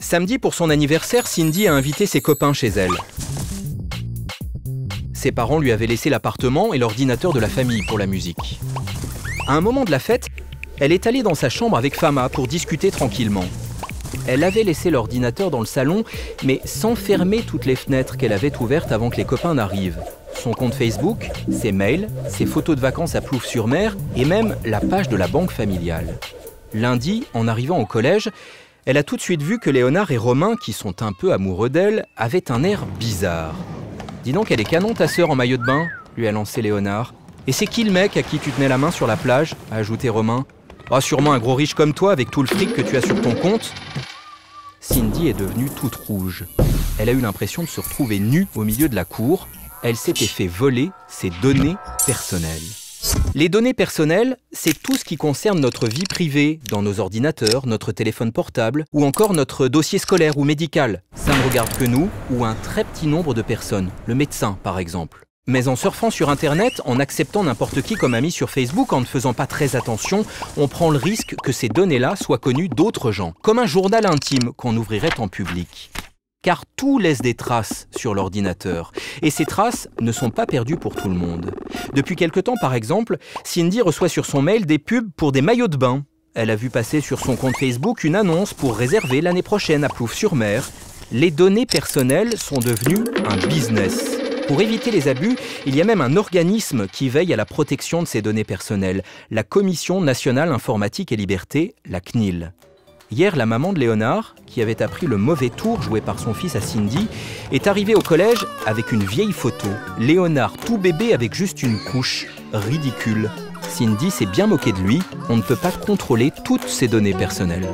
Samedi, pour son anniversaire, Cindy a invité ses copains chez elle. Ses parents lui avaient laissé l'appartement et l'ordinateur de la famille pour la musique. À un moment de la fête, elle est allée dans sa chambre avec Fama pour discuter tranquillement. Elle avait laissé l'ordinateur dans le salon, mais sans fermer toutes les fenêtres qu'elle avait ouvertes avant que les copains n'arrivent. Son compte Facebook, ses mails, ses photos de vacances à Ploufs-sur-Mer et même la page de la banque familiale. Lundi, en arrivant au collège, elle a tout de suite vu que Léonard et Romain, qui sont un peu amoureux d'elle, avaient un air bizarre. « Dis donc, elle est canon ta sœur en maillot de bain ?» lui a lancé Léonard. « Et c'est qui le mec à qui tu tenais la main sur la plage ?» a ajouté Romain. « Ah, sûrement un gros riche comme toi avec tout le fric que tu as sur ton compte ?» Cindy est devenue toute rouge. Elle a eu l'impression de se retrouver nue au milieu de la cour. Elle s'était fait voler ses données personnelles. Les données personnelles, c'est tout ce qui concerne notre vie privée, dans nos ordinateurs, notre téléphone portable, ou encore notre dossier scolaire ou médical. Ça ne regarde que nous, ou un très petit nombre de personnes, le médecin par exemple. Mais en surfant sur Internet, en acceptant n'importe qui comme ami sur Facebook, en ne faisant pas très attention, on prend le risque que ces données-là soient connues d'autres gens, comme un journal intime qu'on ouvrirait en public. Car tout laisse des traces sur l'ordinateur, et ces traces ne sont pas perdues pour tout le monde. Depuis quelque temps, par exemple, Cindy reçoit sur son mail des pubs pour des maillots de bain. Elle a vu passer sur son compte Facebook une annonce pour réserver l'année prochaine à Ploufs-sur-Mer. Les données personnelles sont devenues un business. Pour éviter les abus, il y a même un organisme qui veille à la protection de ces données personnelles, la Commission nationale informatique et liberté, la CNIL. Hier, la maman de Léonard, qui avait appris le mauvais tour joué par son fils à Cindy, est arrivée au collège avec une vieille photo. Léonard tout bébé avec juste une couche. Ridicule. Cindy s'est bien moquée de lui. On ne peut pas contrôler toutes ses données personnelles.